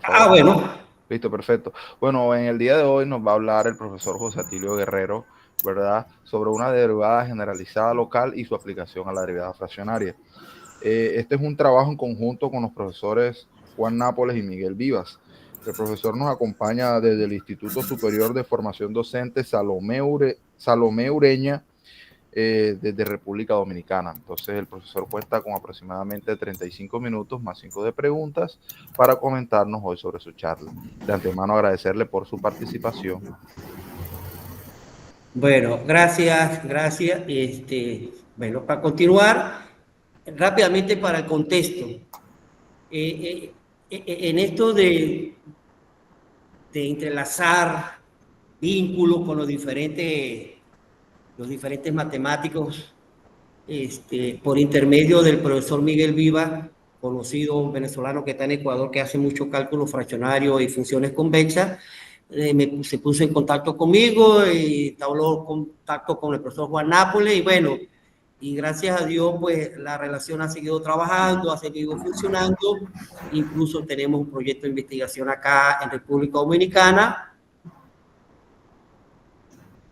Ah, favor. bueno. Listo, perfecto. Bueno, en el día de hoy nos va a hablar el profesor José Atilio Guerrero, ¿verdad? Sobre una derivada generalizada local y su aplicación a la derivada fraccionaria. Este es un trabajo en conjunto con los profesores Juan Nápoles y Miguel Vivas. El profesor nos acompaña desde el Instituto Superior de Formación Docente Salomé Ureña, desde República Dominicana. Entonces el profesor cuenta con aproximadamente 35 minutos más 5 de preguntas para comentarnos hoy sobre su charla. De antemano agradecerle por su participación. Bueno, gracias, gracias. Bueno, para continuar, rápidamente para el contexto. En esto de entrelazar vínculos con los diferentes matemáticos, por intermedio del profesor Miguel Viva, conocido venezolano que está en Ecuador, que hace mucho cálculo fraccionario y funciones convexas, se puso en contacto conmigo y entabló contacto con el profesor Juan Nápoles y bueno, y gracias a Dios, pues la relación ha seguido trabajando, ha seguido funcionando. Incluso tenemos un proyecto de investigación acá en República Dominicana,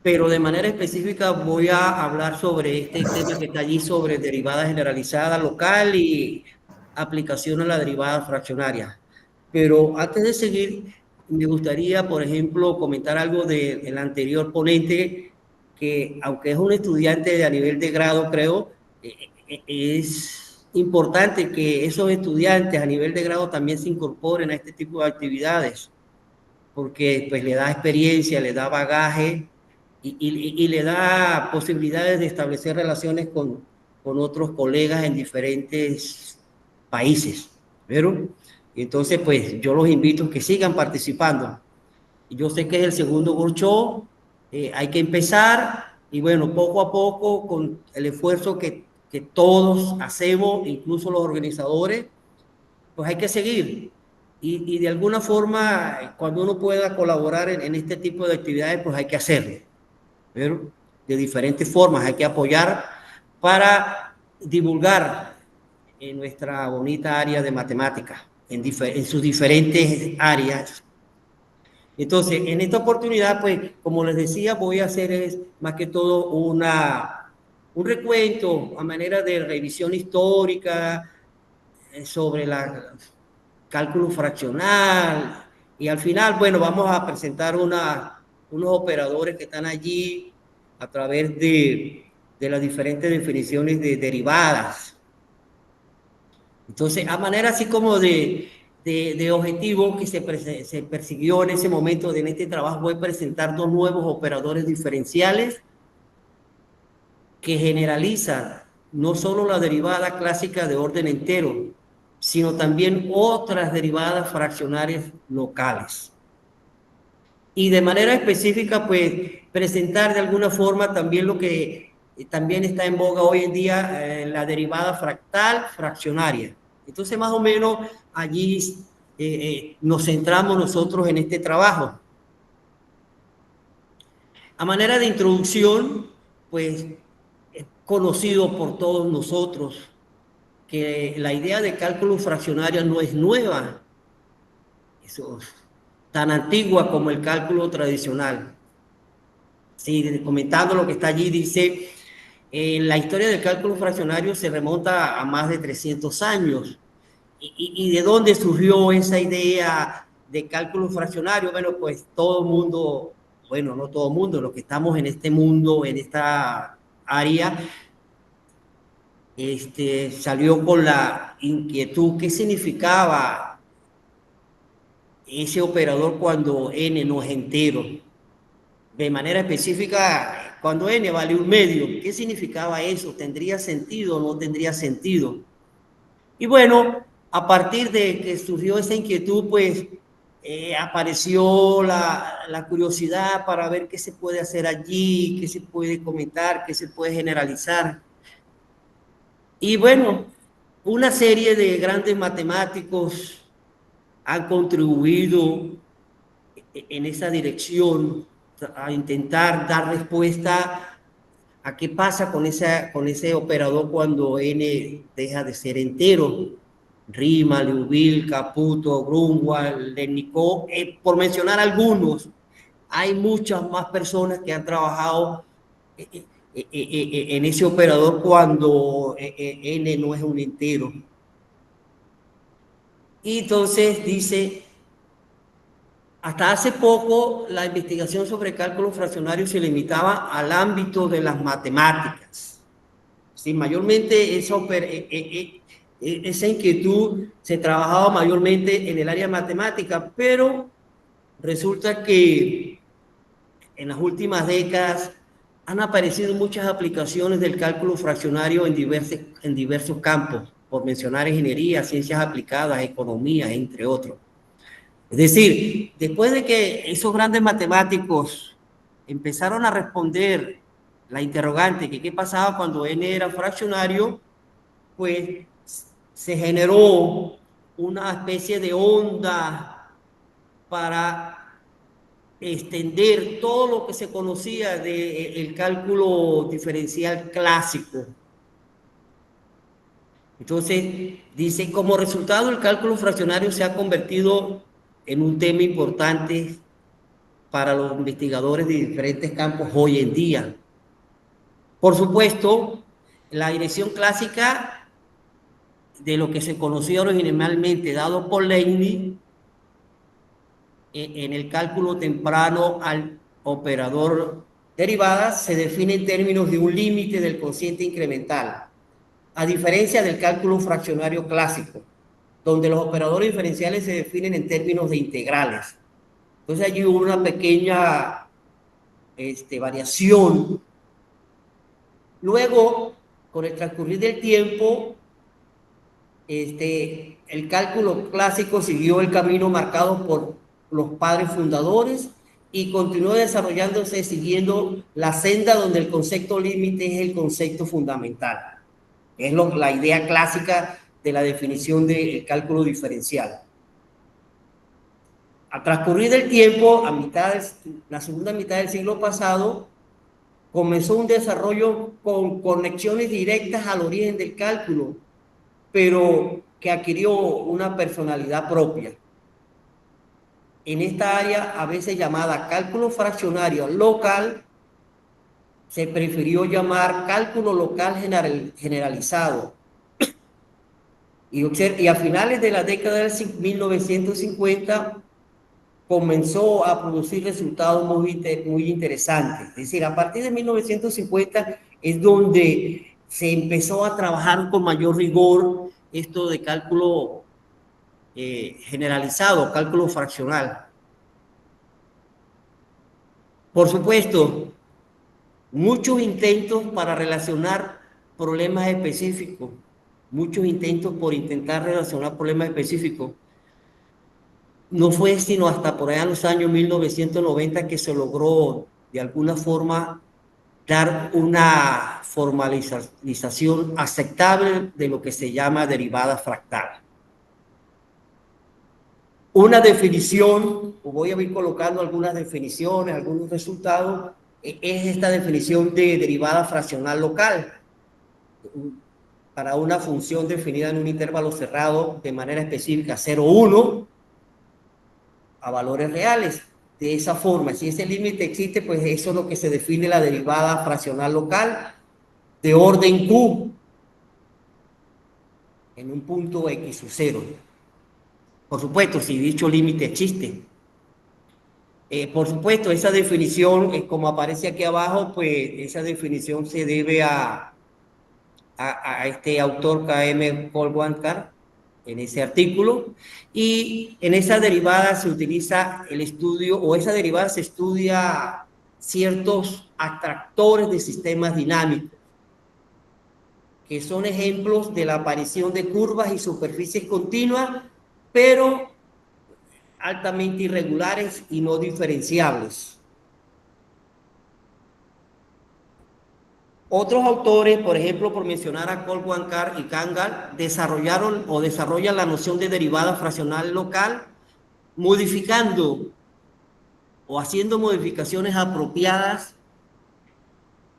pero de manera específica voy a hablar sobre este tema que está allí sobre derivada generalizada local y aplicación a la derivada fraccionaria. Pero antes de seguir, me gustaría, por ejemplo, comentar algo del anterior ponente, que aunque es un estudiante de a nivel de grado, creo, es importante que esos estudiantes a nivel de grado también se incorporen a este tipo de actividades porque pues le da experiencia, le da bagaje y le da posibilidades de establecer relaciones con otros colegas en diferentes países. ¿Pero? Entonces, pues yo los invito a que sigan participando. Yo sé que es el segundo workshop, hay que empezar y bueno, poco a poco, con el esfuerzo que todos hacemos, incluso los organizadores, pues hay que seguir. Y de alguna forma, cuando uno pueda colaborar en este tipo de actividades, pues hay que hacerlo. Pero de diferentes formas hay que apoyar para divulgar en nuestra bonita área de matemáticas, en sus diferentes áreas. Entonces, en esta oportunidad, pues, como les decía, voy a hacer es, más que todo un recuento a manera de revisión histórica sobre la cálculo fraccional y al final, bueno, vamos a presentar unos operadores que están allí a través de las diferentes definiciones de derivadas. Entonces, a manera así como de objetivo que se persiguió en ese momento, en este trabajo, voy a presentar dos nuevos operadores diferenciales que generalizan no solo la derivada clásica de orden entero, sino también otras derivadas fraccionarias locales. Y de manera específica, pues, presentar de alguna forma también lo que también está en boga hoy en día, la derivada fractal fraccionaria. Entonces, más o menos, allí nos centramos nosotros en este trabajo. A manera de introducción, pues, es conocido por todos nosotros que la idea de cálculo fraccionario no es nueva, eso, tan antigua como el cálculo tradicional. Sí, comentando lo que está allí, dice, la historia del cálculo fraccionario se remonta a más de 300 años. ¿Y de dónde surgió esa idea de cálculo fraccionario? Bueno, pues todo el mundo, bueno, no todo el mundo, los que estamos en este mundo, en esta área, salió con la inquietud, ¿qué significaba ese operador cuando n no es entero? De manera específica, cuando n vale un medio, ¿qué significaba eso? ¿Tendría sentido o no tendría sentido? Y bueno, a partir de que surgió esa inquietud, pues apareció la curiosidad para ver qué se puede hacer allí, qué se puede comentar, qué se puede generalizar. Y bueno, una serie de grandes matemáticos han contribuido en esa dirección a intentar dar respuesta a qué pasa con ese operador cuando n deja de ser entero. Riemann, Liouville, Caputo, Grunwald, Lernikov, por mencionar algunos. Hay muchas más personas que han trabajado en ese operador cuando n no es un entero. Y entonces dice, hasta hace poco la investigación sobre cálculo fraccionario se limitaba al ámbito de las matemáticas. Sí, mayormente esa inquietud se trabajaba mayormente en el área matemática, pero resulta que en las últimas décadas han aparecido muchas aplicaciones del cálculo fraccionario en diversos campos, por mencionar ingeniería, ciencias aplicadas, economía, entre otros. Es decir, después de que esos grandes matemáticos empezaron a responder la interrogante que qué pasaba cuando n era fraccionario, pues se generó una especie de onda para extender todo lo que se conocía del cálculo diferencial clásico. Entonces, dice, como resultado, el cálculo fraccionario se ha convertido en un tema importante para los investigadores de diferentes campos hoy en día. Por supuesto, la dirección clásica de lo que se conocía originalmente dado por Leibniz en el cálculo temprano al operador derivadas se define en términos de un límite del cociente incremental, a diferencia del cálculo fraccionario clásico, donde los operadores diferenciales se definen en términos de integrales. Entonces allí hubo una pequeña variación. Luego, con el transcurrir del tiempo, el cálculo clásico siguió el camino marcado por los padres fundadores y continuó desarrollándose siguiendo la senda donde el concepto límite es el concepto fundamental. Es la idea clásica de la definición del cálculo diferencial. Al transcurrir del tiempo, la segunda mitad del siglo pasado, comenzó un desarrollo con conexiones directas al origen del cálculo, pero que adquirió una personalidad propia. En esta área, a veces llamada cálculo fraccionario local, se prefirió llamar cálculo local generalizado. Y a finales de la década de 1950 comenzó a producir resultados muy interesantes. Es decir, a partir de 1950 es donde se empezó a trabajar con mayor rigor esto de cálculo generalizado, cálculo fraccional. Por supuesto, muchos intentos para relacionar problemas específicos, muchos intentos por intentar relacionar problemas específicos. No fue sino hasta por allá en los años 1990 que se logró de alguna forma dar una formalización aceptable de lo que se llama derivada fractal. Una definición, voy a ir colocando algunas definiciones, algunos resultados, es esta definición de derivada fraccional local para una función definida en un intervalo cerrado de manera específica 0, 1 a valores reales. De esa forma, si ese límite existe, pues eso es lo que se define la derivada fraccional local de orden Q en un punto X sub 0. Por supuesto, si dicho límite existe. Por supuesto, esa definición, como aparece aquí abajo, pues esa definición se debe a este autor K.M. Kolwankar en ese artículo, y en esa derivada se utiliza el estudio, o esa derivada se estudia ciertos atractores de sistemas dinámicos, que son ejemplos de la aparición de curvas y superficies continuas, pero altamente irregulares y no diferenciables. Otros autores, por ejemplo, por mencionar a Kolwankar y Kangal, desarrollan la noción de derivada fraccional local, modificando o haciendo modificaciones apropiadas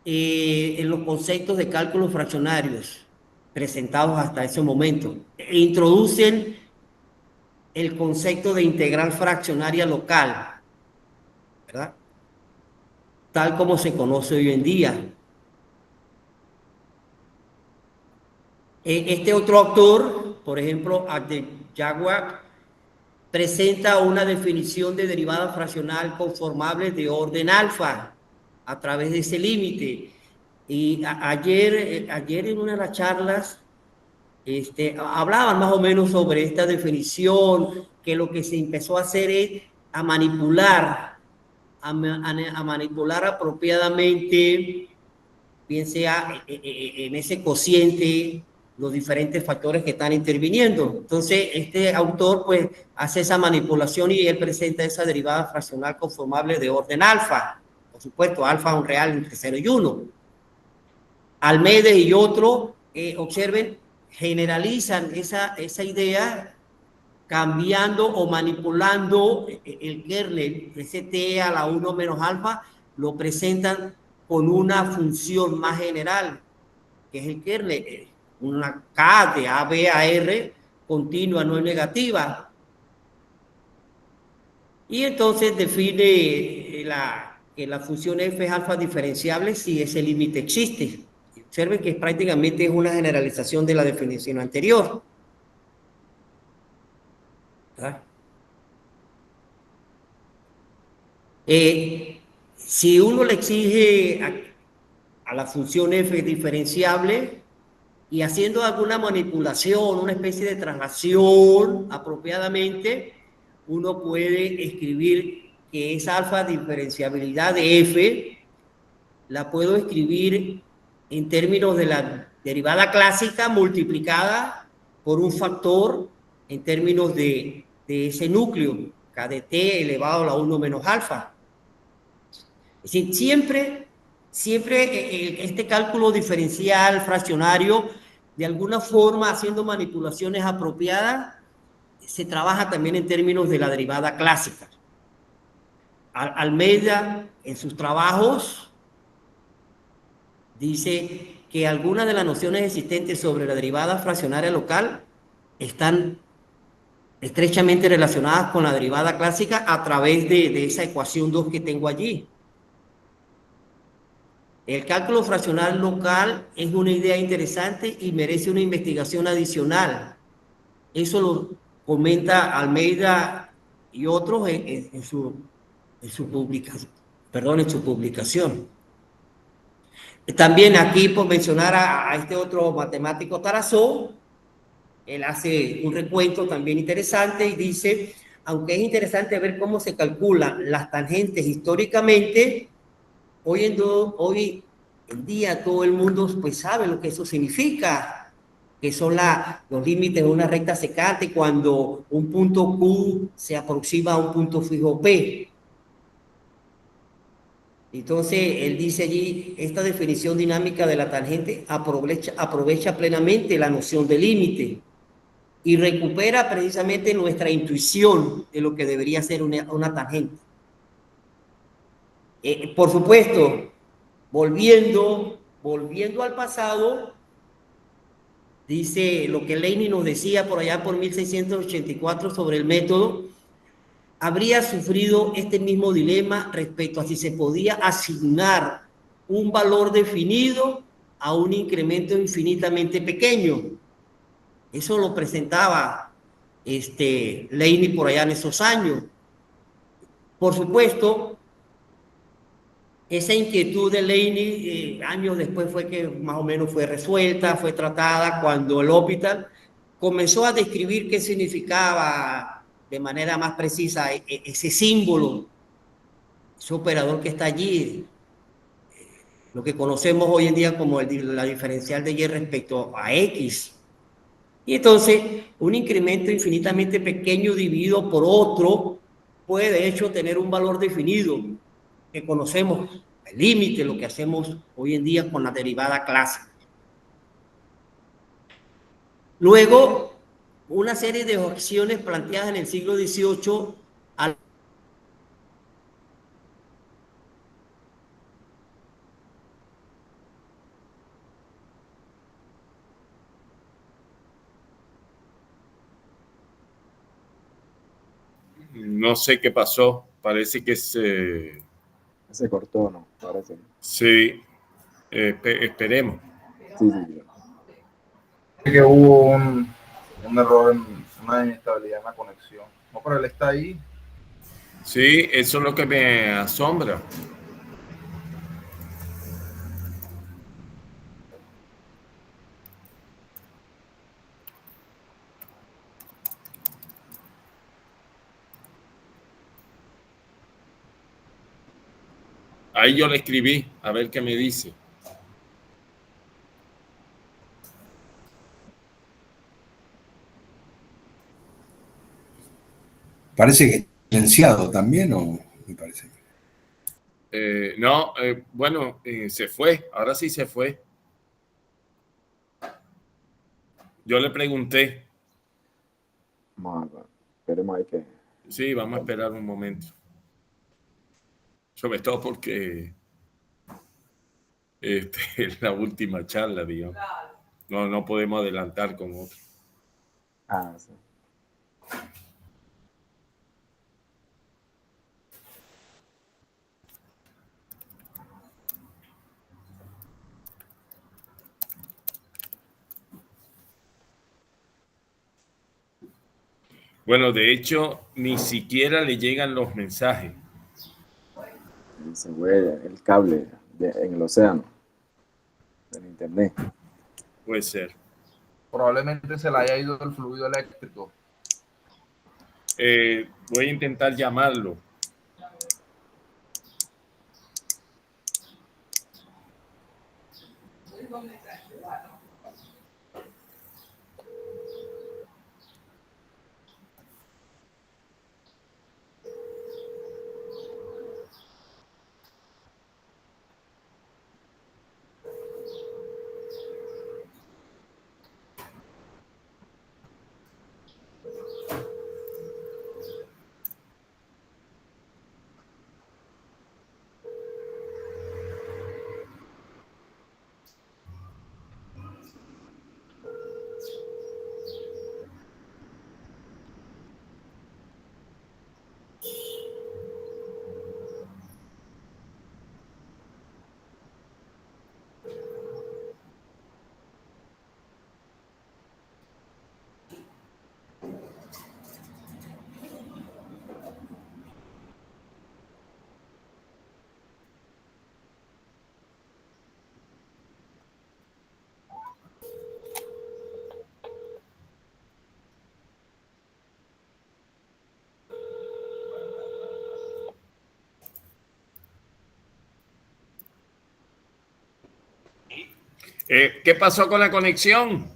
en los conceptos de cálculos fraccionarios. presentados hasta ese momento. E introducen el concepto de integral fraccionaria local, ¿verdad? Tal como se conoce hoy en día. Este otro autor, por ejemplo, Jaguar, presenta una definición de derivada fraccional conformable de orden alfa a través de ese límite. Y ayer en una de las charlas hablaban más o menos sobre esta definición, que lo que se empezó a hacer es a manipular, a manipular apropiadamente, bien sea en ese cociente, los diferentes factores que están interviniendo. Entonces, este autor pues hace esa manipulación y él presenta esa derivada fraccional conformable de orden alfa. Por supuesto, alfa un real entre 0 y 1. Almeida y otros, observen, generalizan esa idea cambiando o manipulando el kernel, ese t a la 1 menos alfa, lo presentan con una función más general, que es el kernel, una K de A, B a R, continua, no es negativa. Y entonces define que la función f es alfa diferenciable si ese límite existe. Observen que prácticamente es una generalización de la definición anterior, ¿verdad? Si uno le exige a la función f diferenciable y haciendo alguna manipulación, una especie de traslación apropiadamente, uno puede escribir que esa alfa diferenciabilidad de f la puedo escribir en términos de la derivada clásica multiplicada por un factor en términos de ese núcleo, k de t elevado a la 1 menos alfa. Es decir, siempre este cálculo diferencial, fraccionario, de alguna forma haciendo manipulaciones apropiadas, se trabaja también en términos de la derivada clásica. Almeida, en sus trabajos, dice que algunas de las nociones existentes sobre la derivada fraccionaria local están estrechamente relacionadas con la derivada clásica a través de esa ecuación 2 que tengo allí. El cálculo fraccional local es una idea interesante y merece una investigación adicional. Eso lo comenta Almeida y otros en su publicación. También aquí, por mencionar a este otro matemático Tarazón, él hace un recuento también interesante y dice, aunque es interesante ver cómo se calculan las tangentes históricamente, hoy en día todo el mundo pues sabe lo que eso significa, que son los límites de una recta secante cuando un punto Q se aproxima a un punto fijo P. Entonces, él dice allí, esta definición dinámica de la tangente aprovecha plenamente la noción de límite y recupera precisamente nuestra intuición de lo que debería ser una tangente. Por supuesto, volviendo al pasado, dice lo que Leibniz nos decía por allá por 1684 sobre el método, habría sufrido este mismo dilema respecto a si se podía asignar un valor definido a un incremento infinitamente pequeño. Eso lo presentaba Leibniz por allá en esos años. Por supuesto, esa inquietud de Leibniz años después fue que más o menos fue resuelta, fue tratada cuando el Hospital comenzó a describir qué significaba de manera más precisa ese símbolo, ese operador que está allí, lo que conocemos hoy en día como la diferencial de Y respecto a X. Y entonces, un incremento infinitamente pequeño dividido por otro puede de hecho tener un valor definido que conocemos, el límite, lo que hacemos hoy en día con la derivada clásica. Luego, una serie de opciones planteadas en el siglo XVIII al no sé qué pasó. Parece que se cortó, ¿no? Parece. Sí, esperemos. Sí, sí, sí. Que hubo un error, una inestabilidad en la conexión. No, pero él está ahí. Sí, eso es lo que me asombra. Ahí yo le escribí, a ver qué me dice. Parece que silenciado también, o me parece. No, bueno, se fue, ahora sí se fue. Yo le pregunté. Esperemos ahí que... Sí, vamos a esperar un momento. Sobre todo porque es la última charla, digamos. No podemos adelantar con otro. Ah, sí. Bueno, de hecho, ni siquiera le llegan los mensajes. Se fue el cable en el océano, en internet. Puede ser. Probablemente se le haya ido el fluido eléctrico. Voy a intentar llamarlo. ¿Qué pasó con la conexión?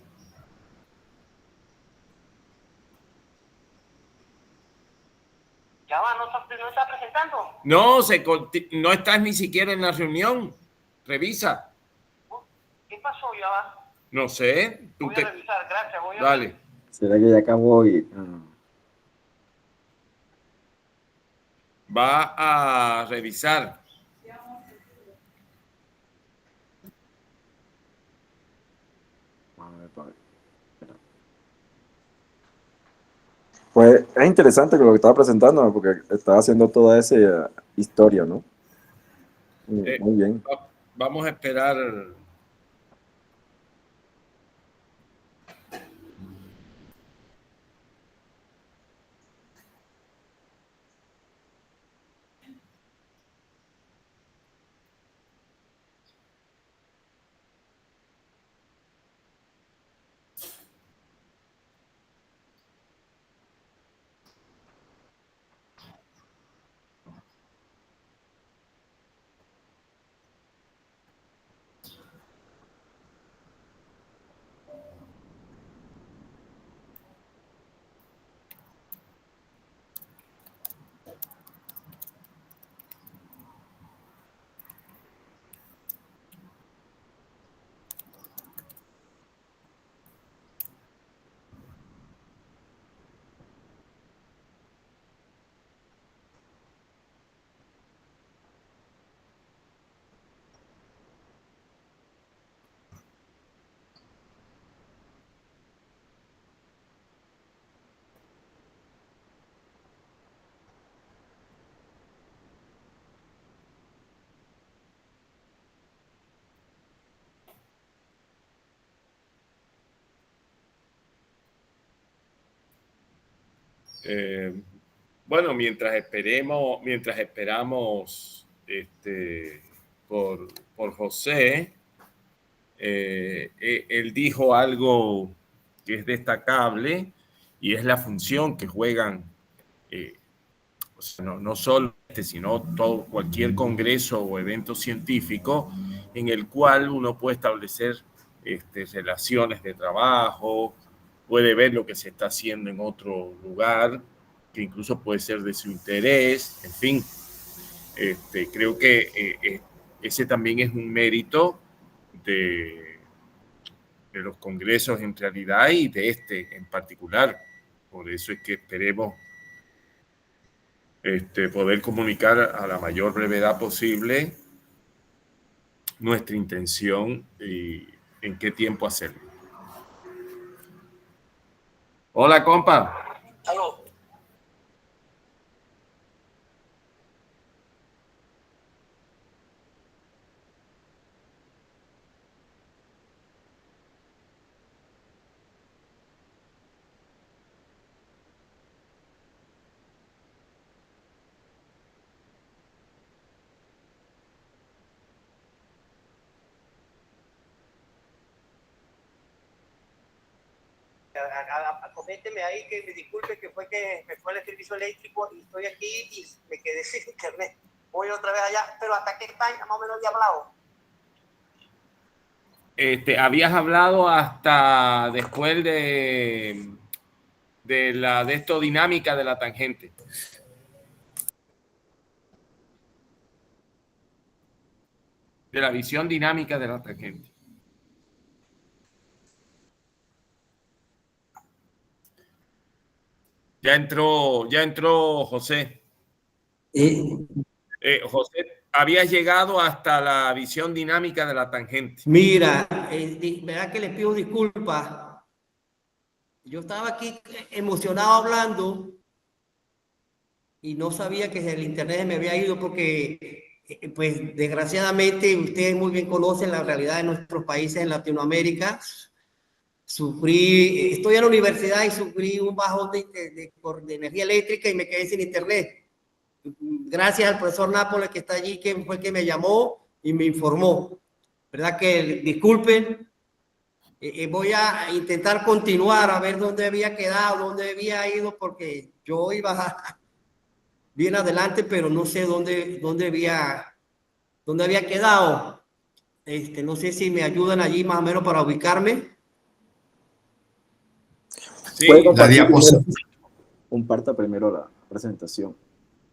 Ya va, no está presentando. No, no estás ni siquiera en la reunión. Revisa. ¿Qué pasó? Ya va. No sé. Voy a revisar, gracias. Voy a Dale. ¿Será que ya acabó y...? Va a revisar. Pues es interesante lo que estaba presentando, porque estaba haciendo toda esa historia, ¿no? Muy bien. Vamos a esperar. Bueno, mientras esperamos por José, él dijo algo que es destacable y es la función que juegan, o sea, no solo sino cualquier congreso o evento científico en el cual uno puede establecer relaciones de trabajo, puede ver lo que se está haciendo en otro lugar, que incluso puede ser de su interés, en fin. Creo que ese también es un mérito de los congresos en realidad y de este en particular. Por eso es que esperemos poder comunicar a la mayor brevedad posible nuestra intención y en qué tiempo hacerlo. Hola, compa. Aló. Coménteme ahí que me disculpe que fue que me fue el servicio eléctrico y estoy aquí y me quedé sin internet. Voy otra vez allá, pero hasta qué España más o menos había hablado. Habías hablado hasta después de esto dinámica de la tangente. De la visión dinámica de la tangente. Ya entró José. José, habías llegado hasta la visión dinámica de la tangente. Mira, verdad que les pido disculpas. Yo estaba aquí emocionado hablando y no sabía que el internet me había ido porque, pues, desgraciadamente, ustedes muy bien conocen la realidad de nuestros países en Latinoamérica. Estoy en la universidad y sufrí un bajón de energía eléctrica y me quedé sin internet. Gracias al profesor Nápoles que está allí, que fue el que me llamó y me informó. ¿Verdad que disculpen? Voy a intentar continuar a ver dónde había quedado, dónde había ido, porque yo iba bien adelante, pero no sé dónde había quedado. No sé si me ayudan allí más o menos para ubicarme. Sí, la diapositiva. Comparta primero la presentación.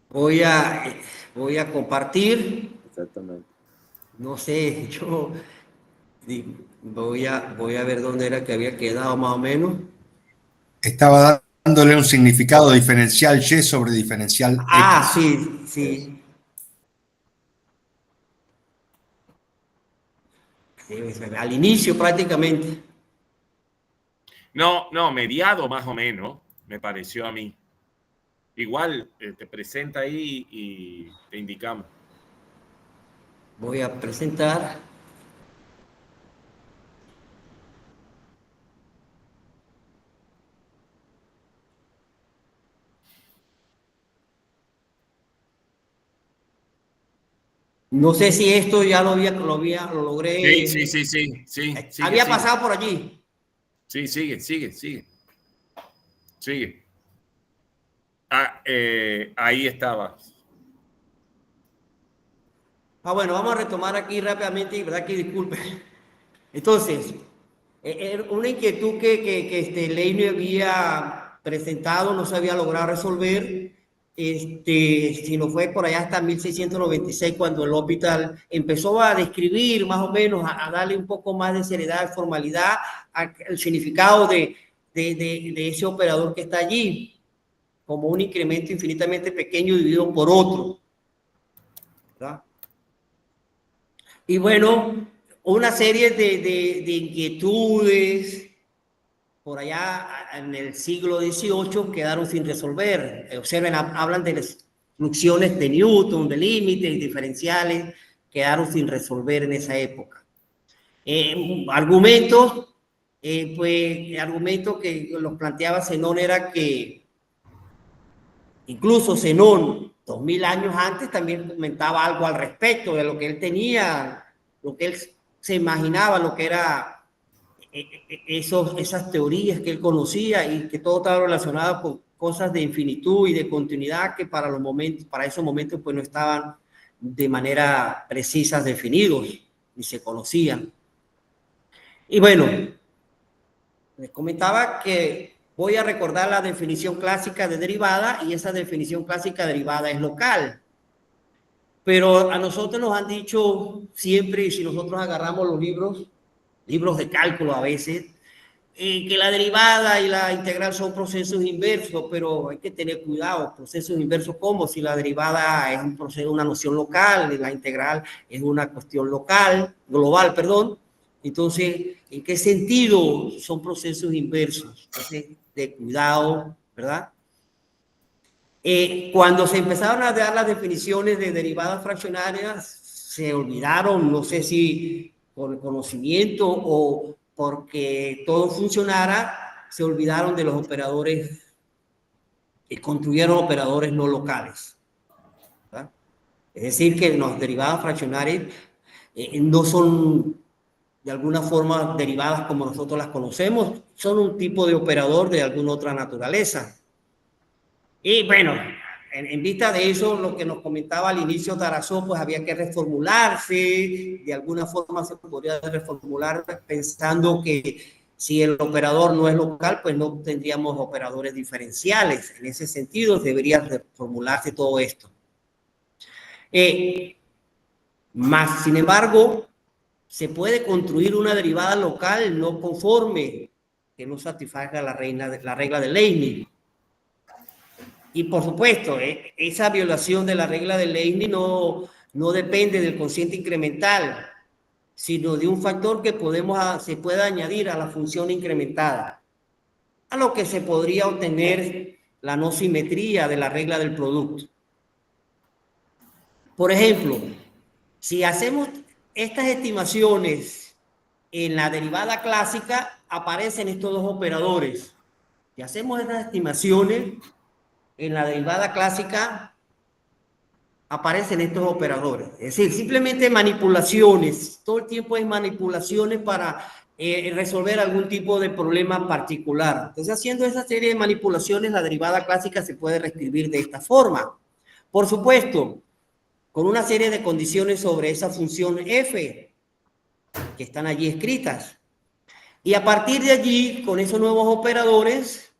Voy a compartir. Exactamente. No sé, yo voy a ver dónde era que había quedado más o menos. Estaba dándole un significado diferencial Y sobre diferencial X. Ah, sí. Al inicio prácticamente. No, mediado más o menos, me pareció a mí. Igual te presenta ahí y te indicamos. Voy a presentar. No sé si esto ya lo logré. Sí. Había pasado por allí. Sí, sigue. Ahí estaba. Bueno, vamos a retomar aquí rápidamente y verdad que disculpe. Entonces, una inquietud que Leine había presentado, no se había logrado resolver, sino fue por allá hasta 1696 cuando el hospital empezó a describir más o menos, a darle un poco más de seriedad, de formalidad al significado de ese operador que está allí, como un incremento infinitamente pequeño dividido por otro, ¿verdad? Y bueno, una serie de inquietudes por allá en el siglo XVIII quedaron sin resolver. Observen, hablan de las funciones de Newton, de límites, diferenciales, quedaron sin resolver en esa época. Argumentos que los planteaba Zenón era que Incluso Zenón, 2000 años antes, también comentaba algo al respecto de lo que él tenía, lo que él se imaginaba, lo que era esas teorías que él conocía y que todo estaba relacionado con cosas de infinitud y de continuidad que para esos momentos pues no estaban de manera precisa definidos ni se conocían. Y bueno, les comentaba que voy a recordar la definición clásica de derivada, y esa definición clásica de derivada es local. Pero a nosotros nos han dicho siempre, y si nosotros agarramos los libros de cálculo a veces, que la derivada y la integral son procesos inversos, pero hay que tener cuidado. Procesos inversos, ¿cómo? Si la derivada es un proceso, una noción local, y la integral es una cuestión global, perdón. Entonces, ¿en qué sentido son procesos inversos? Entonces, de cuidado, ¿verdad? Cuando se empezaron a dar las definiciones de derivadas fraccionarias, se olvidaron, no sé si por conocimiento o porque todo funcionara, se olvidaron de los operadores y construyeron operadores no locales, ¿verdad? Es decir, que las derivadas fraccionarias no son de alguna forma derivadas como nosotros las conocemos, son un tipo de operador de alguna otra naturaleza. Y bueno, en vista de eso, lo que nos comentaba al inicio Tarazó, pues había que reformularse, de alguna forma se podría reformular pensando que si el operador no es local, pues no tendríamos operadores diferenciales. En ese sentido, debería reformularse todo esto. Sin embargo, se puede construir una derivada local no conforme que no satisfaga la regla de Leibniz. Y por supuesto, esa violación de la regla de Leibniz no depende del cociente incremental, sino de un factor que se pueda añadir a la función incrementada, a lo que se podría obtener la no simetría de la regla del producto. Por ejemplo, si hacemos estas estimaciones en la derivada clásica, aparecen estos dos operadores. Si hacemos estas estimaciones en la derivada clásica, aparecen estos operadores. Es decir, simplemente manipulaciones. Todo el tiempo hay manipulaciones para resolver algún tipo de problema particular. Entonces, haciendo esa serie de manipulaciones, la derivada clásica se puede reescribir de esta forma. Por supuesto, con una serie de condiciones sobre esa función f que están allí escritas. Y a partir de allí, con esos nuevos operadores,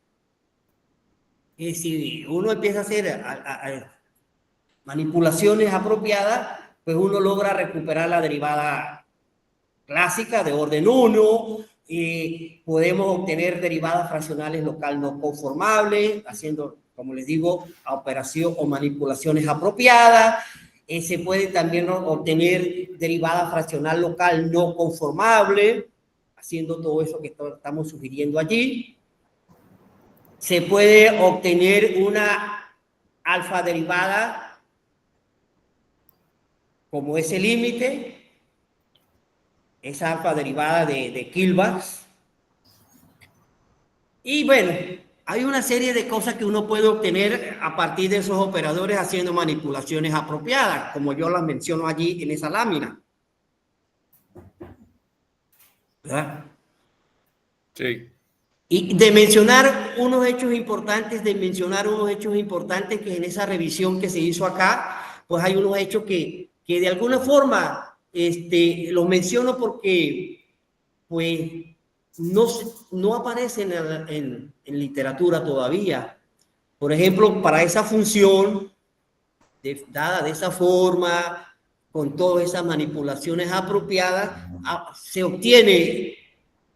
si uno empieza a hacer manipulaciones apropiadas, pues uno logra recuperar la derivada clásica de orden 1, y podemos obtener derivadas fraccionales local no conformables, haciendo, como les digo, operación o manipulaciones apropiadas. Se puede también obtener derivada fraccional local no conformable, haciendo todo eso que estamos sugiriendo allí. Se puede obtener una alfa derivada como ese límite, esa alfa derivada de Kilbach. Y bueno, hay una serie de cosas que uno puede obtener a partir de esos operadores haciendo manipulaciones apropiadas, como yo las menciono allí en esa lámina. ¿Verdad? Sí. Y de mencionar unos hechos importantes, que en esa revisión que se hizo acá, pues hay unos hechos que de alguna forma los menciono porque pues no aparecen en literatura todavía. Por ejemplo, para esa función dada de esa forma, con todas esas manipulaciones apropiadas, se obtiene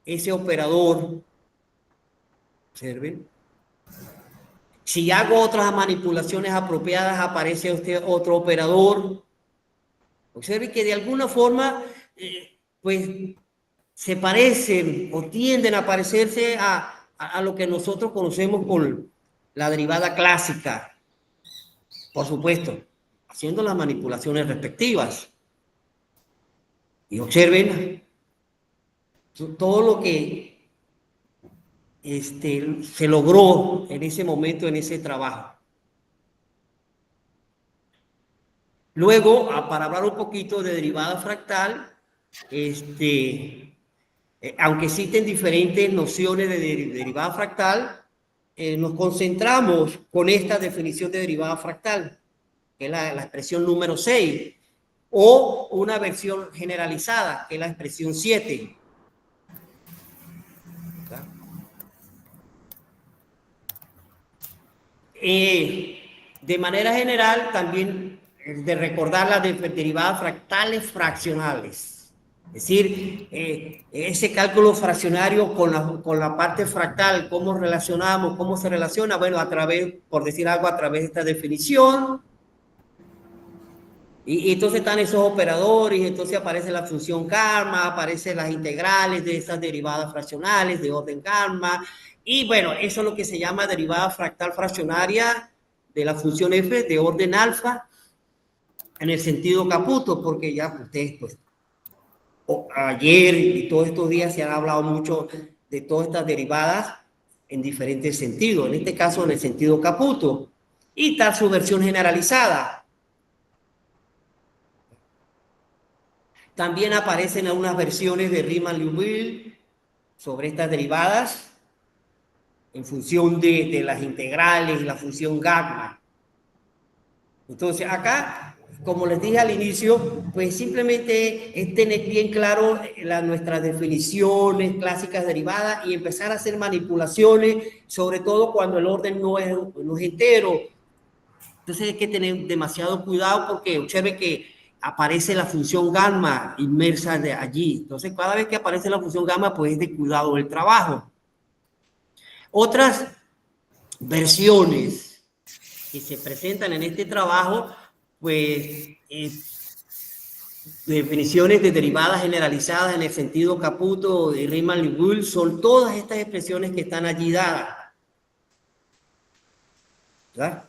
ese operador. Observen. Si hago otras manipulaciones apropiadas, aparece otro operador. Observen que de alguna forma, pues, se parecen o tienden a parecerse a lo que nosotros conocemos con la derivada clásica. Por supuesto, haciendo las manipulaciones respectivas. Y observen todo lo que se logró en ese momento, en ese trabajo. Luego, para hablar un poquito de derivada fractal, aunque existen diferentes nociones de derivada fractal, nos concentramos con esta definición de derivada fractal, que es la expresión número 6, o una versión generalizada, que es la expresión 7. De manera general, también de recordar las derivadas fractales fraccionales. Es decir, ese cálculo fraccionario con la parte fractal, ¿cómo relacionamos? ¿Cómo se relaciona? Bueno, a través, por decir algo, a través de esta definición. Y entonces están esos operadores, entonces aparece la función gamma, aparecen las integrales de esas derivadas fraccionales de orden gamma. Y bueno, eso es lo que se llama derivada fractal fraccionaria de la función f de orden alfa en el sentido Caputo, porque ya ustedes, pues, ayer y todos estos días se han hablado mucho de todas estas derivadas en diferentes sentidos. En este caso, en el sentido Caputo. Y está su versión generalizada. También aparecen algunas versiones de Riemann-Liouville sobre estas derivadas en función de las integrales, la función gamma. Entonces, acá, como les dije al inicio, pues simplemente es tener bien claro nuestras definiciones clásicas derivadas y empezar a hacer manipulaciones, sobre todo cuando el orden no es entero. Entonces hay que tener demasiado cuidado porque observe que aparece la función gamma inmersa de allí. Entonces, cada vez que aparece la función gamma, pues es de cuidado el trabajo. Otras versiones que se presentan en este trabajo, pues, definiciones de derivadas generalizadas en el sentido Caputo de Riemann-Liouville, son todas estas expresiones que están allí dadas. ¿Verdad?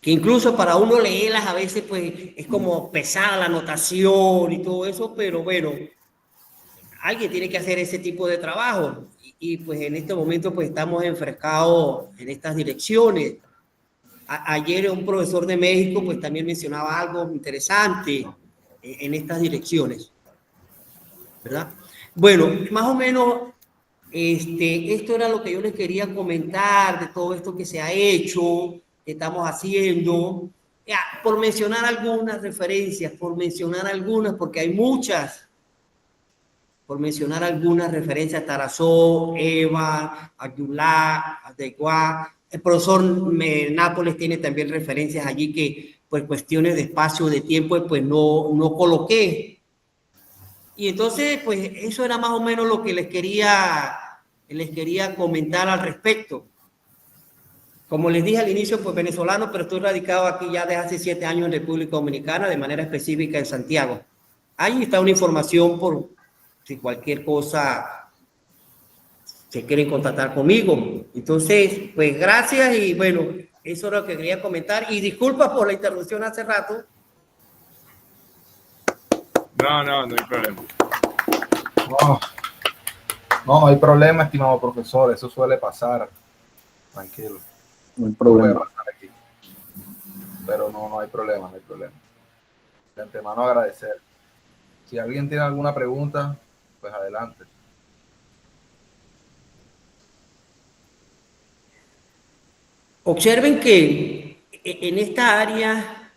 Que incluso para uno leerlas a veces pues es como pesada la notación y todo eso, pero bueno, alguien tiene que hacer ese tipo de trabajo y pues en este momento pues estamos enfrascados en estas direcciones. Ayer un profesor de México pues también mencionaba algo interesante en estas direcciones, ¿verdad? Bueno, más o menos esto era lo que yo les quería comentar de todo esto que se ha hecho, que estamos haciendo, ya, por mencionar algunas referencias, porque hay muchas, por mencionar algunas referencias, Tarazó, Eva, Aguilar, Adeguá. El profesor Nápoles tiene también referencias allí que, pues, cuestiones de espacio, de tiempo, pues no coloqué. Y entonces, pues, eso era más o menos lo que les quería comentar al respecto. Como les dije al inicio, pues venezolano, pero estoy radicado aquí ya desde hace 7 años en República Dominicana, de manera específica en Santiago. Ahí está una información por si cualquier cosa se quieren contactar conmigo. Entonces, pues gracias y bueno, eso es lo que quería comentar. Y disculpas por la interrupción hace rato. No hay problema. No hay problema, estimado profesor, eso suele pasar. Tranquilo. No hay problema. Puede pasar aquí. Pero no hay problema, De antemano agradecer. Si alguien tiene alguna pregunta, pues adelante. Observen que en esta área,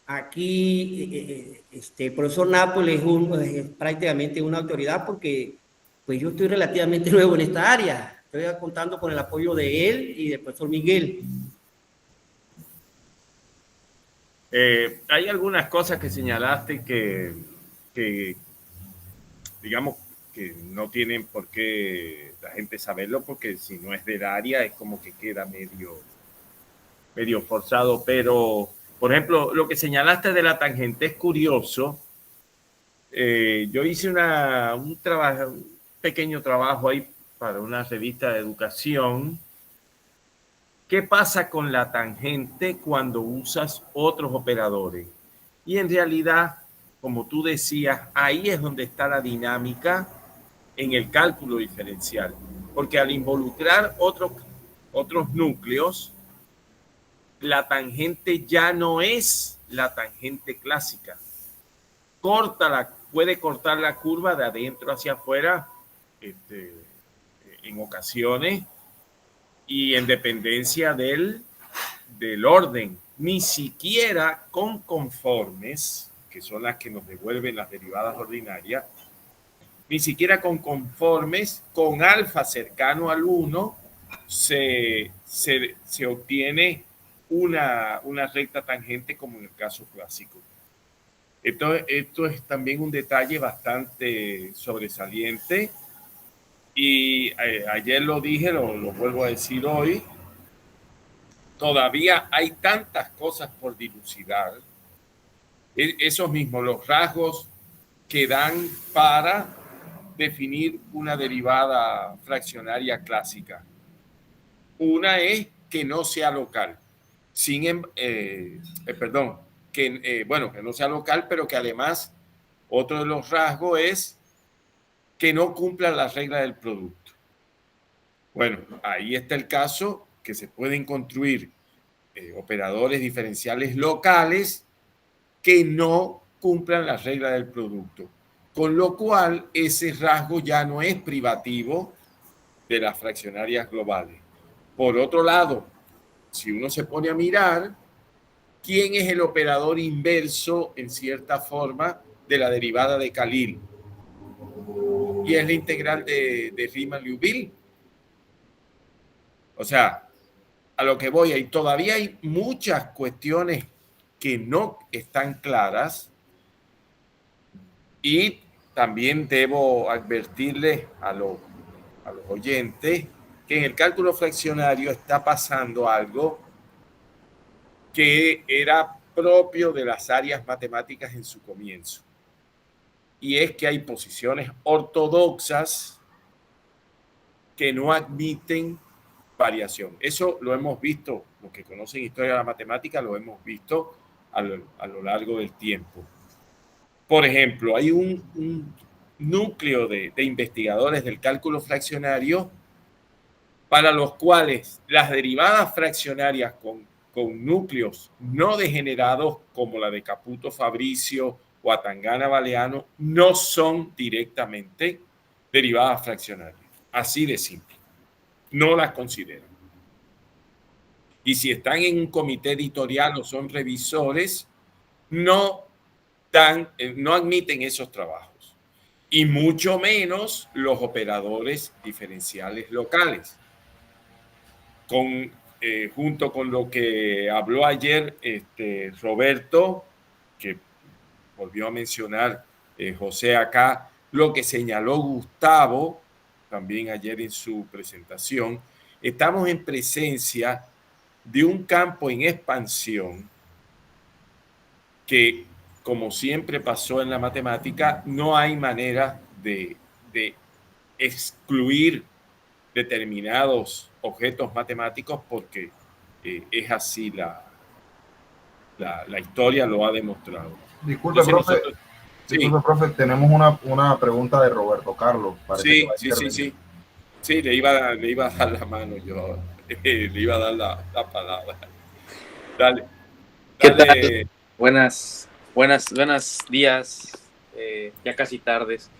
aquí, el profesor Nápoles es prácticamente una autoridad porque pues yo estoy relativamente nuevo en esta área. Estoy contando con el apoyo de él y del profesor Miguel. Hay algunas cosas que señalaste que digamos que no tienen por qué la gente saberlo, porque si no es del área es como que queda medio forzado, pero por ejemplo lo que señalaste de la tangente es curioso. Yo hice un pequeño trabajo ahí para una revista de educación. ¿Qué pasa con la tangente cuando usas otros operadores? Y en realidad, como tú decías, ahí es donde está la dinámica en el cálculo diferencial, porque al involucrar otros núcleos, la tangente ya no es la tangente clásica. Puede cortar la curva de adentro hacia afuera en ocasiones y en dependencia del orden. Ni siquiera con conformes, que son las que nos devuelven las derivadas ordinarias, ni siquiera con conformes, con alfa cercano al 1, se obtiene una recta tangente como en el caso clásico. Esto es también un detalle bastante sobresaliente y ayer lo dije, lo vuelvo a decir hoy, todavía hay tantas cosas por dilucidar. Esos mismos, los rasgos que dan para definir una derivada fraccionaria clásica. Una es que no sea local. Que no sea local, pero que además otro de los rasgos es que no cumpla la regla del producto. Bueno, ahí está el caso que se pueden construir operadores diferenciales locales que no cumplan la regla del producto, con lo cual ese rasgo ya no es privativo de las fraccionarias globales. Por otro lado, si uno se pone a mirar, ¿quién es el operador inverso, en cierta forma, de la derivada de Khalil? Y es la integral de Riemann-Liouville. O sea, a lo que voy, todavía hay muchas cuestiones que no están claras y también debo advertirles a los oyentes que en el cálculo fraccionario está pasando algo que era propio de las áreas matemáticas en su comienzo. Y es que hay posiciones ortodoxas que no admiten variación. Eso lo hemos visto, los que conocen historia de la matemática, lo hemos visto a lo largo del tiempo. Por ejemplo, hay un núcleo de investigadores del cálculo fraccionario para los cuales las derivadas fraccionarias con núcleos no degenerados como la de Caputo Fabricio o Atangana Baleano no son directamente derivadas fraccionarias. Así de simple. No las consideran. Y si están en un comité editorial o son revisores, no admiten esos trabajos. Y mucho menos los operadores diferenciales locales. Junto con lo que habló ayer Roberto, que volvió a mencionar José acá, lo que señaló Gustavo también ayer en su presentación, estamos en presencia de un campo en expansión que, como siempre pasó en la matemática, no hay manera de excluir determinados objetos matemáticos porque es así, la historia lo ha demostrado. Disculpe, profe. Disculpe, profe, tenemos una pregunta de Roberto Carlos. Sí, le iba a dar la mano yo, le iba a dar la palabra. Dale. ¿Qué tal? Buenos días, ya casi tardes.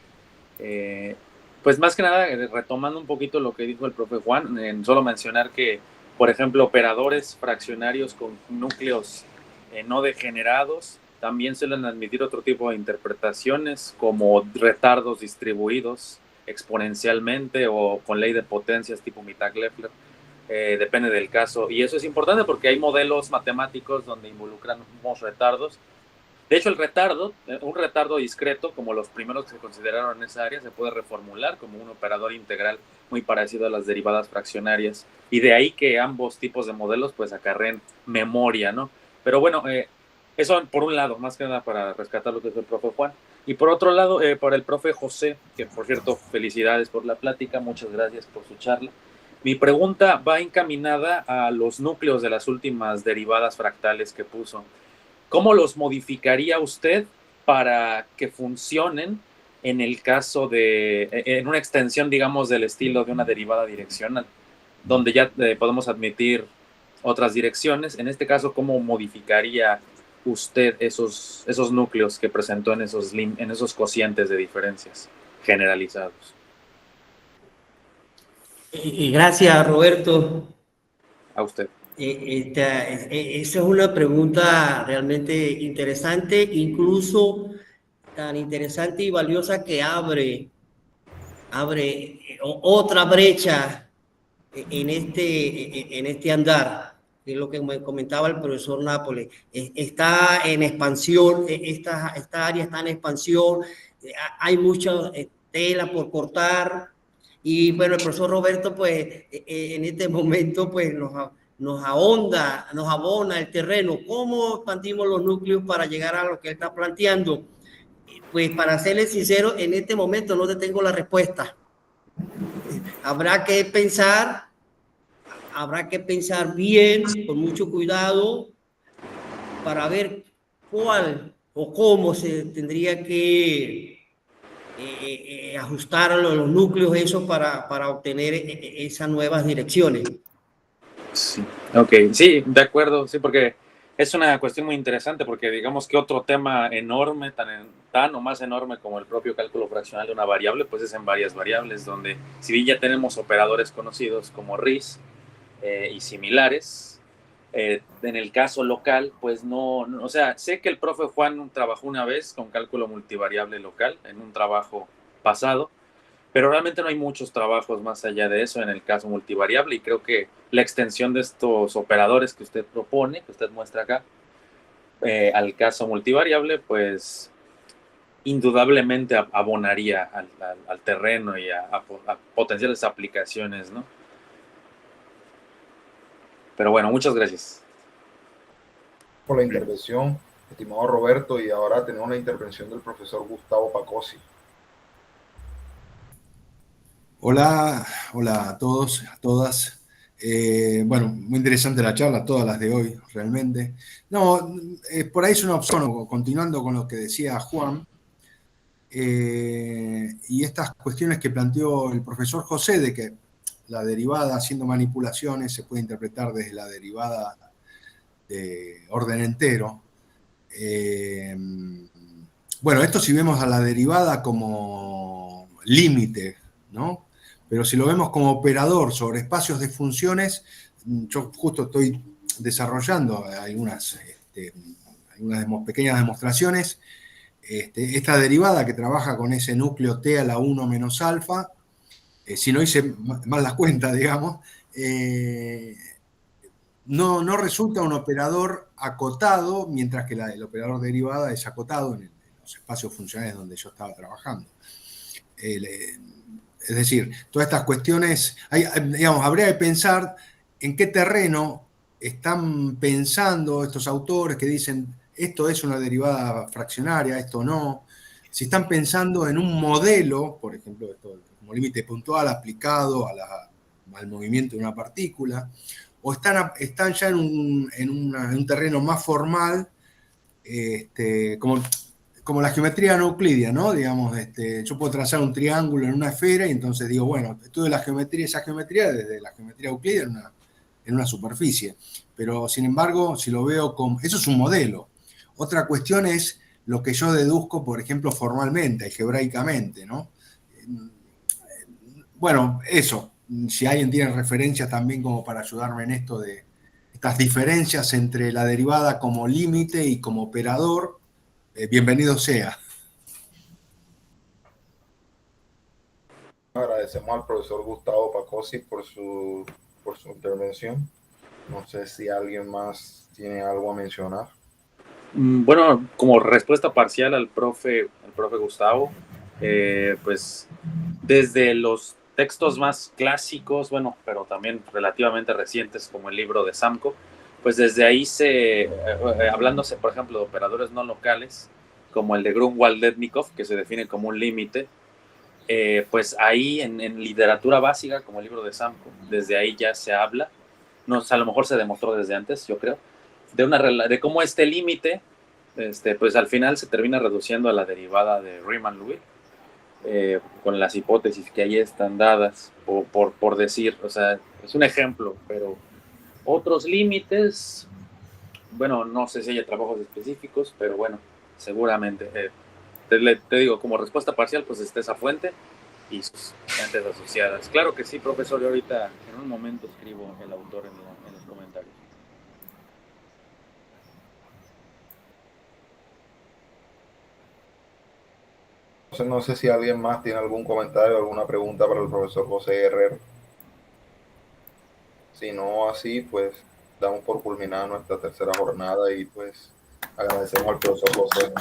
Pues más que nada, retomando un poquito lo que dijo el profe Juan, solo mencionar que, por ejemplo, operadores fraccionarios con núcleos no degenerados también suelen admitir otro tipo de interpretaciones, como retardos distribuidos exponencialmente o con ley de potencias tipo Mittag-Leffler. Depende del caso. Y eso es importante porque hay modelos matemáticos donde involucran unos retardos. De hecho, un retardo discreto, como los primeros que se consideraron en esa área, se puede reformular como un operador integral muy parecido a las derivadas fraccionarias. Y de ahí que ambos tipos de modelos pues acarreen memoria, ¿no? Pero bueno, eso por un lado, más que nada para rescatar lo que es el profe Juan. Y por otro lado, para el profe José, que por cierto, felicidades por la plática, muchas gracias por su charla. Mi pregunta va encaminada a los núcleos de las últimas derivadas fractales que puso. ¿Cómo los modificaría usted para que funcionen en el caso en una extensión, digamos, del estilo de una derivada direccional, donde ya podemos admitir otras direcciones? En este caso, ¿cómo modificaría usted esos núcleos que presentó en esos cocientes de diferencias generalizados? Gracias, Roberto. A usted. Esa es una pregunta realmente interesante, incluso tan interesante y valiosa que abre otra brecha en este andar, que es lo que me comentaba el profesor Nápoles. Está en expansión, esta área está en expansión, hay mucha tela por cortar, y bueno, el profesor Roberto pues en este momento pues nos abona el terreno. ¿Cómo expandimos los núcleos para llegar a lo que él está planteando? Pues para serles sincero, en este momento no te tengo la respuesta. Habrá que pensar bien, con mucho cuidado, para ver cuál o cómo se tendría que ajustar los núcleos esos para obtener esas nuevas direcciones. Sí, ok, sí, de acuerdo, sí, porque es una cuestión muy interesante, porque digamos que otro tema enorme, tan o más enorme como el propio cálculo fraccional de una variable, pues es en varias variables, donde si bien ya tenemos operadores conocidos como RIS y similares, en el caso local, pues no, o sea, sé que el profe Juan trabajó una vez con cálculo multivariable local, en un trabajo pasado, pero realmente no hay muchos trabajos más allá de eso en el caso multivariable, y creo que la extensión de estos operadores que usted propone, que usted muestra acá, al caso multivariable, pues indudablemente abonaría al terreno y a potenciales aplicaciones, ¿no? Pero bueno, muchas gracias por la intervención, estimado Roberto, y ahora tenemos la intervención del profesor Gustavo Pacossi. Hola a todos, a todas. Bueno, muy interesante la charla, todas las de hoy, realmente. No, por ahí es una opción, continuando con lo que decía Juan, y estas cuestiones que planteó el profesor José, de que la derivada haciendo manipulaciones se puede interpretar desde la derivada de orden entero. Bueno, esto si vemos a la derivada como límite, ¿no? Pero si lo vemos como operador sobre espacios de funciones, yo justo estoy desarrollando algunas pequeñas demostraciones. Esta derivada que trabaja con ese núcleo t a la 1 menos alfa, si no hice mal las cuentas, digamos, no resulta un operador acotado, mientras que el operador derivada es acotado en los espacios funcionales donde yo estaba trabajando. Es decir, todas estas cuestiones, digamos, habría que pensar en qué terreno están pensando estos autores que dicen esto es una derivada fraccionaria, esto no. Si están pensando en un modelo, por ejemplo, esto como límite puntual aplicado al movimiento de una partícula, o están ya en un terreno más formal, como la geometría no-euclidia, ¿no? Digamos, yo puedo trazar un triángulo en una esfera y entonces digo, bueno, estudio esa geometría desde la geometría euclídea en una superficie. Pero, sin embargo, si lo veo como... Eso es un modelo. Otra cuestión es lo que yo deduzco, por ejemplo, formalmente, algebraicamente, ¿no? Bueno, eso. Si alguien tiene referencias también como para ayudarme en esto de estas diferencias entre la derivada como límite y como operador, bienvenido sea. Agradecemos al profesor Gustavo Pacossi por su intervención. No sé si alguien más tiene algo a mencionar. Bueno, como respuesta parcial al profe Gustavo, pues desde los textos más clásicos, bueno, pero también relativamente recientes, como el libro de Samko, pues desde ahí hablándose, por ejemplo, de operadores no locales, como el de Grunwald-Letnikov, que se define como un límite, pues ahí en literatura básica, como el libro de Samko, desde ahí ya se habla, no, a lo mejor se demostró desde antes, yo creo, de cómo este límite, pues al final se termina reduciendo a la derivada de Riemann-Liouville, con las hipótesis que ahí están dadas, por decir, o sea, es un ejemplo, pero otros límites, bueno, no sé si haya trabajos específicos, pero bueno, seguramente. Te digo, como respuesta parcial, pues está esa fuente y sus fuentes asociadas. Claro que sí, profesor, yo ahorita en un momento escribo el autor en los comentarios. Entonces, no sé si alguien más tiene algún comentario, alguna pregunta para el profesor José Guerrero. Si no, así pues damos por culminada nuestra tercera jornada y pues agradecemos al profesor José.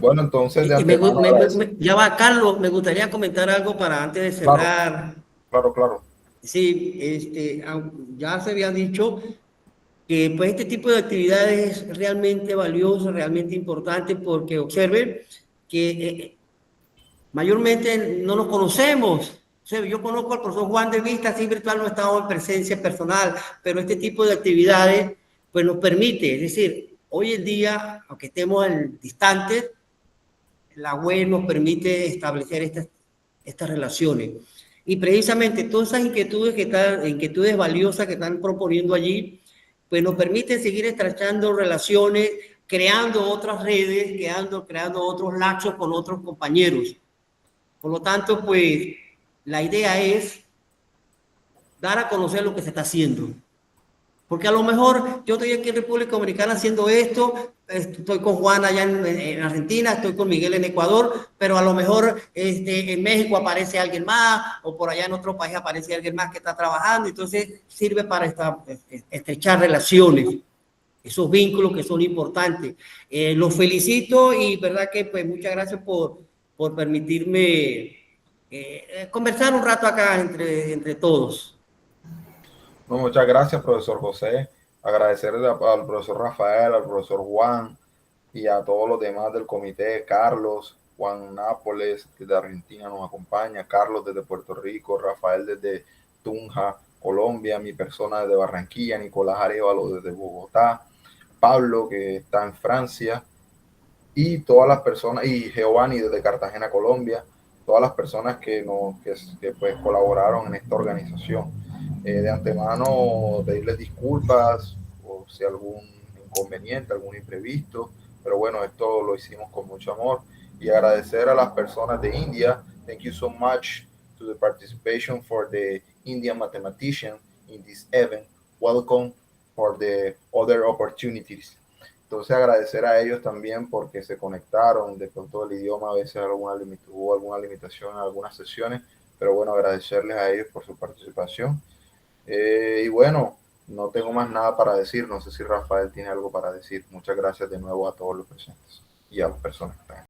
Bueno, entonces de antemano Ya va, Carlos, me gustaría comentar algo para antes de claro, cerrar. claro. Sí, ya se había dicho que pues este tipo de actividades es realmente valioso, realmente importante, porque observen que mayormente no nos conocemos. O sea, yo conozco al profesor Juan de vista, así virtual, no he estado en presencia personal, pero este tipo de actividades pues nos permite, es decir, hoy en día, aunque estemos distantes, la web nos permite establecer estas relaciones. Y precisamente todas esas inquietudes valiosas que están proponiendo allí, pues nos permiten seguir estrechando relaciones, creando otras redes, creando otros lazos con otros compañeros. Por lo tanto, pues la idea es dar a conocer lo que se está haciendo. Porque a lo mejor yo estoy aquí en República Dominicana haciendo esto, estoy con Juan allá en Argentina, estoy con Miguel en Ecuador, pero a lo mejor en México aparece alguien más, o por allá en otro país aparece alguien más que está trabajando, entonces sirve para estrechar relaciones, esos vínculos que son importantes. Los felicito y verdad que pues muchas gracias por permitirme conversar un rato acá entre todos. No, muchas gracias, profesor José. Agradecerle al profesor Rafael, al profesor Juan y a todos los demás del comité, Carlos, Juan Nápoles desde Argentina nos acompaña, Carlos desde Puerto Rico, Rafael desde Tunja, Colombia, mi persona desde Barranquilla, Nicolás Arevalo desde Bogotá, Pablo que está en Francia y todas las personas, y Giovanni desde Cartagena, Colombia, todas las personas que pues colaboraron en esta organización. De antemano pedirles disculpas o si algún inconveniente, algún imprevisto, pero bueno, esto lo hicimos con mucho amor y agradecer a las personas de India. Thank you so much to the participation for the Indian mathematician in this event. Welcome for the other opportunities. Entonces agradecer a ellos también porque se conectaron, de pronto el idioma a veces hubo alguna limitación en algunas sesiones, pero bueno, agradecerles a ellos por su participación. Y bueno, no tengo más nada para decir, no sé si Rafael tiene algo para decir. Muchas gracias de nuevo a todos los presentes y a las personas que están.